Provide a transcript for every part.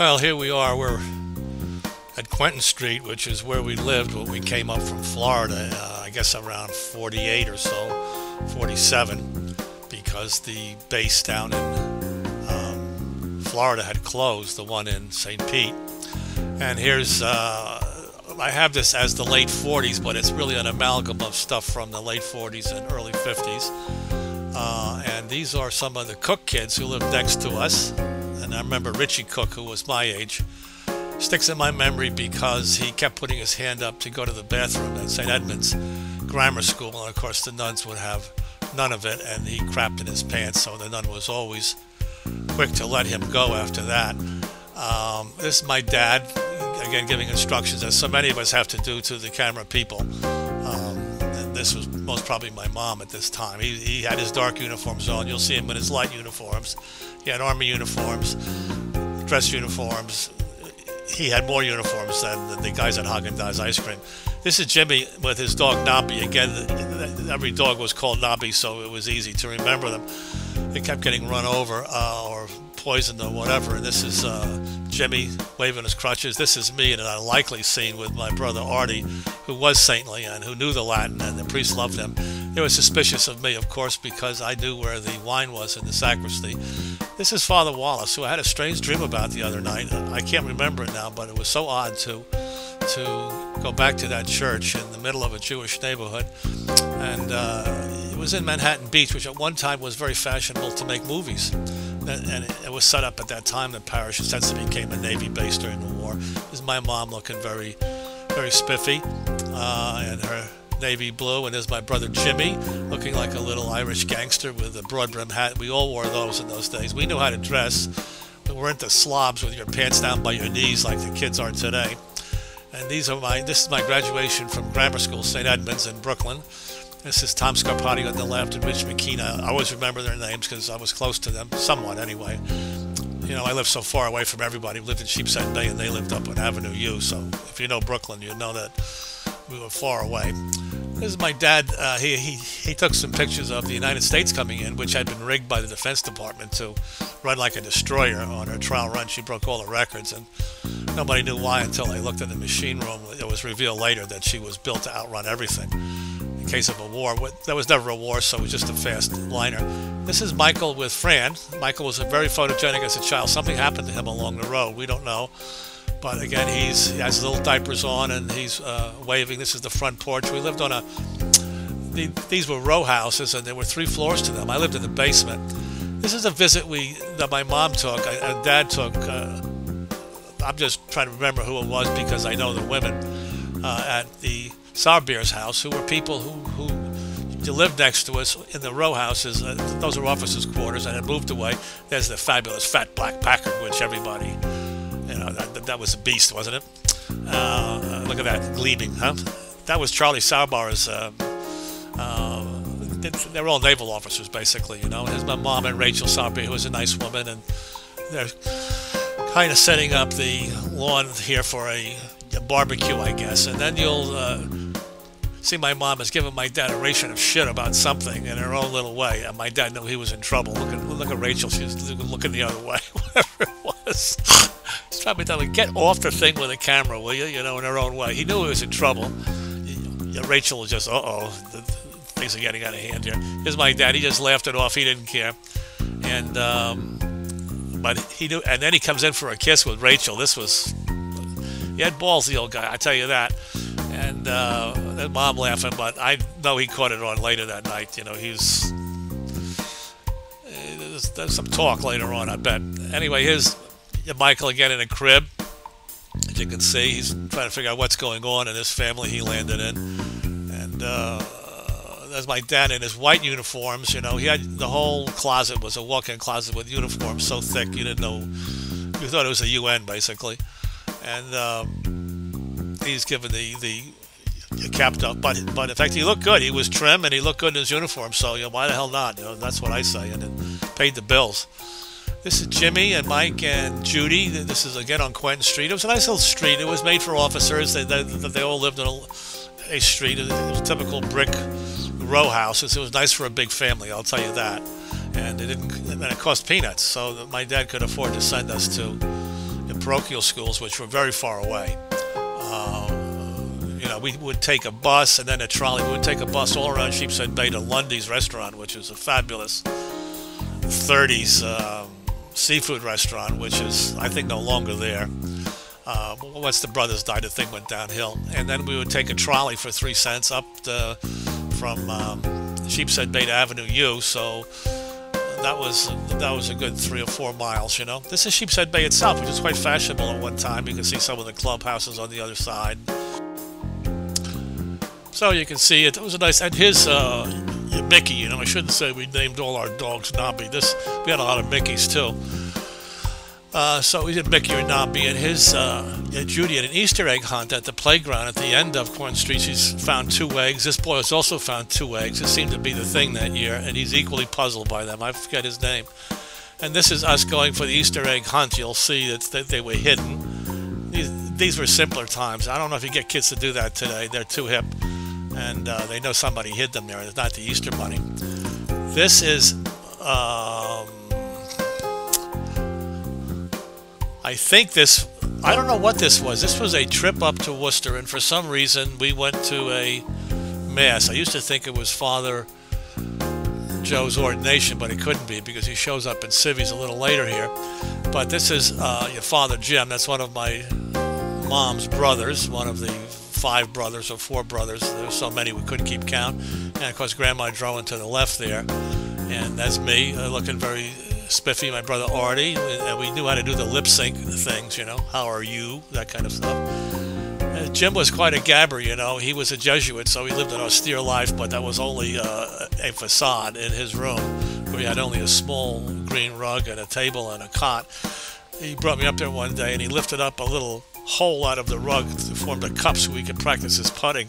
Well, here we are. We're at Quentin Street, which is where we lived when we came up from Florida, I guess around 48 or so, 47, because the base down in Florida had closed, the one in St. Pete. And here's, I have this as the late 40s, but it's really an amalgam of stuff from the late 40s and early 50s. And these are some of the Cook kids who lived next to us. And I remember Richie Cook, who was my age, sticks in my memory because he kept putting his hand up to go to the bathroom at St. Edmund's Grammar School. And of course the nuns would have none of it, and he crapped in his pants, so the nun was always quick to let him go after that. This is my dad, again giving instructions, as so many of us have to do to the camera people. And this was most probably my mom at this time. He had his dark uniforms on. You'll see him in his light uniforms. He had army uniforms, dress uniforms. He had more uniforms than the guys at Haagen-Dazs ice cream. This is Jimmy with his dog Nobby. Again, every dog was called Nobby, so it was easy to remember them. They kept getting run over or poisoned or whatever. And this is Jimmy waving his crutches. This is me in an unlikely scene with my brother Artie, who was saintly and who knew the Latin, and the priest loved him. They were suspicious of me, of course, because I knew where the wine was in the sacristy. This is Father Wallace, who I had a strange dream about the other night. I can't remember it now, but it was so odd to go back to that church in the middle of a Jewish neighborhood. And it was in Manhattan Beach, which at one time was very fashionable to make movies. And it was set up at that time. The parish essentially became a Navy base during the war. This is my mom looking very, very spiffy in her navy blue, and there's my brother Jimmy looking like a little Irish gangster with a broad brim hat. We all wore those in those days. We knew how to dress. We weren't the slobs with your pants down by your knees like the kids are today. And this is my graduation from grammar school, St. Edmund's in Brooklyn. This is Tom Scarpati on the left and Rich McKeena. I always remember their names because I was close to them, somewhat anyway. You know, I lived so far away from everybody. We lived in Sheepshead Bay and they lived up on Avenue U. So if you know Brooklyn, you know that we were far away. This is my dad. He took some pictures of the United States coming in, which had been rigged by the Defense Department to run like a destroyer on her trial run. She broke all the records, and nobody knew why until they looked in the machine room. It was revealed later that she was built to outrun everything in case of a war. There was never a war, so it was just a fast liner. This is Michael with Fran. Michael was very photogenic as a child. Something happened to him along the road. We don't know. But again, he has little diapers on and he's waving. This is the front porch. We lived on these were row houses, and there were 3 floors to them. I lived in the basement. This is a visit that my mom took and Dad took. I'm just trying to remember who it was because I know the women at the Sauerbeer's house, who were people who lived next to us in the row houses. Those are officers' quarters, and had moved away. There's the fabulous fat black Packard, which everybody... You know, that was a beast, wasn't it? Look at that, gleaming, huh? That was Charlie Sauerbar's, they were all naval officers, basically, you know. There's my mom and Rachel Sauerbeer, who was a nice woman, and they're kind of setting up the lawn here for a barbecue, I guess. And then you'll see my mom has given my dad a ration of shit about something in her own little way, and my dad knew he was in trouble. Look at Rachel, she's looking the other way, whatever it was. He's trying to tell me, get off the thing with a camera, will you? You know, in her own way. He knew he was in trouble. Rachel was just, things are getting out of hand here. Here's my dad. He just laughed it off. He didn't care. And but he knew. And then he comes in for a kiss with Rachel. He had balls, the old guy. I tell you that. And then Mom laughing, but I know he caught it on later that night. You know, there's some talk later on, I bet. Anyway, here's Michael again in a crib. As you can see, he's trying to figure out what's going on in this family he landed in. And there's my dad in his white uniforms. You know, he had the whole closet was a walk-in closet with uniforms so thick you didn't know, you thought it was a UN basically. And he's given the capped up, but in fact he looked good. He was trim and he looked good in his uniform. So you know, why the hell not? You know, that's what I say. And it paid the bills. This is Jimmy and Mike and Judy. This is again on Quentin Street. It was a nice little street. It was made for officers. They all lived on a street. It was a typical brick row houses. It was nice for a big family, I'll tell you that. And it cost peanuts, so that my dad could afford to send us to parochial schools, which were very far away. You know, we would take a bus and then a trolley. We would take a bus all around Sheepshead Bay to Lundy's restaurant, which is a fabulous 30s seafood restaurant, which is, I think, no longer there. Once the brothers died, the thing went downhill. And then we would take a trolley for 3 cents up from Sheepshead Bay to Avenue U. So that was a good 3 or 4 miles, you know. This is Sheepshead Bay itself, which is quite fashionable at one time. You can see some of the clubhouses on the other side. So you can see it was a nice, and his Mickey, you know, I shouldn't say we named all our dogs Nobby. We had a lot of Mickeys too. So we did Mickey or Nobby, and his Judy had an Easter egg hunt at the playground at the end of Corn Street. She's found 2 eggs. This boy has also found 2 eggs. It seemed to be the thing that year, and he's equally puzzled by them. I forget his name. And this is us going for the Easter egg hunt. You'll see that they were hidden. These were simpler times. I don't know if you get kids to do that today. They're too hip, and they know somebody hid them there. It's not the Easter Bunny. This is I think I don't know what this was. This was a trip up to Worcester, and for some reason we went to a mass. I used to think it was Father Joe's ordination, but it couldn't be because he shows up in civvies a little later here. But this is your Father Jim. That's one of my mom's brothers, one of the 5 brothers or 4 brothers. There's so many we couldn't keep count. And of course Grandma Drowan to the left there, and that's me looking very spiffy, my brother Artie, and we knew how to do the lip sync things, you know, how are you, that kind of stuff. Jim was quite a gabber, you know. He was a Jesuit, so he lived an austere life, but that was only a facade in his room, where he had only a small green rug and a table and a cot. He brought me up there one day, and he lifted up a little hole out of the rug to form a cup so he could practice his putting.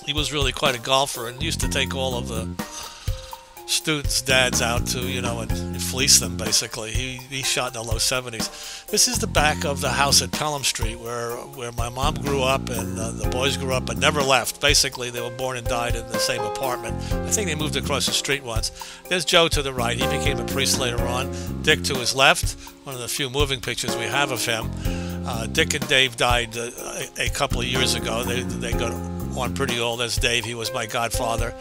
He was really quite a golfer and used to take all of the students' dads out to, you know, and fleece them, basically. He shot in the low 70s. This is the back of the house at Pelham Street where my mom grew up, and the boys grew up and never left. Basically, they were born and died in the same apartment. I think they moved across the street once. There's Joe to the right. He became a priest later on. Dick to his left, one of the few moving pictures we have of him. Dick and Dave died a couple of years ago. They got on pretty old. As Dave, he was my godfather.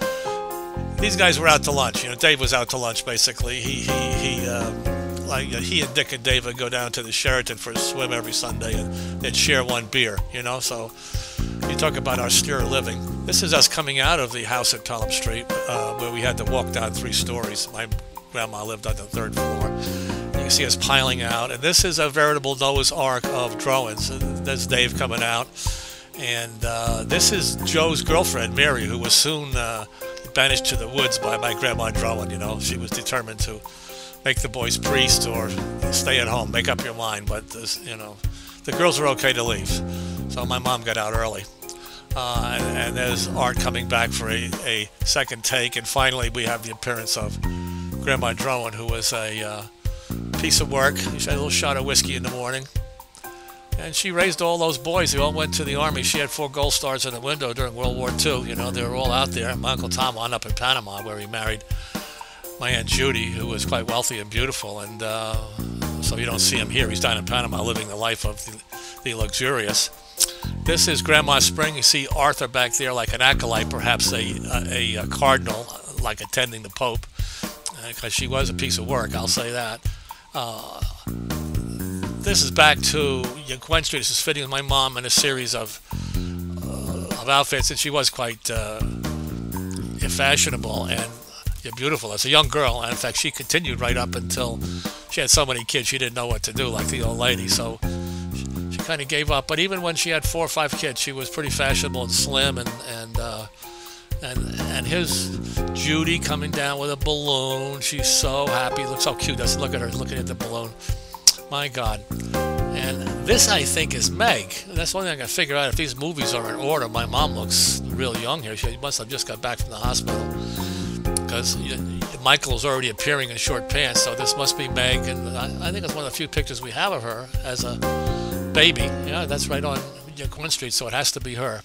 These guys were out to lunch. You know, Dave was out to lunch, basically. He and Dick and Dave would go down to the Sheraton for a swim every Sunday, and they'd share one beer, you know. So you talk about austere living. This is us coming out of the house at Pelham Street, where we had to walk down 3 stories. My grandma lived on the 3rd floor. You can see us piling out, and this is a veritable Noah's Ark of Drowans. There's Dave coming out, and this is Joe's girlfriend, Mary, who was soon banished to the woods by my Grandma Drowan. You know, she was determined to make the boys priests or stay at home, make up your mind. But this, you know, the girls were okay to leave, so my mom got out early. And there's Art coming back for a second take, and finally we have the appearance of Grandma Drowan, who was a piece of work. She had a little shot of whiskey in the morning. And she raised all those boys. They all went to the Army. She had 4 gold stars in the window during World War II. You know, they were all out there. My Uncle Tom wound up in Panama, where he married my Aunt Judy, who was quite wealthy and beautiful. And so you don't see him here. He's down in Panama living the life of the luxurious. This is Grandma Spring. You see Arthur back there like an acolyte, perhaps a cardinal, like attending the Pope, because she was a piece of work, I'll say that. This is back to Gwen Street. This is fitting with my mom in a series of outfits, and she was quite fashionable and beautiful as a young girl. And in fact, she continued right up until she had so many kids she didn't know what to do, like the old lady. So she kind of gave up. But even when she had 4 or 5 kids, she was pretty fashionable and slim. And here's Judy coming down with a balloon. She's so happy. Looks so cute. Look at her looking at the balloon. My God. And this, I think, is Meg. That's one thing I can figure out if these movies are in order. My mom looks real young here. She must have just got back from the hospital, because Michael's already appearing in short pants, so this must be Meg. And I think it's one of the few pictures we have of her as a baby. Yeah, that's right on Corn Street, so it has to be her.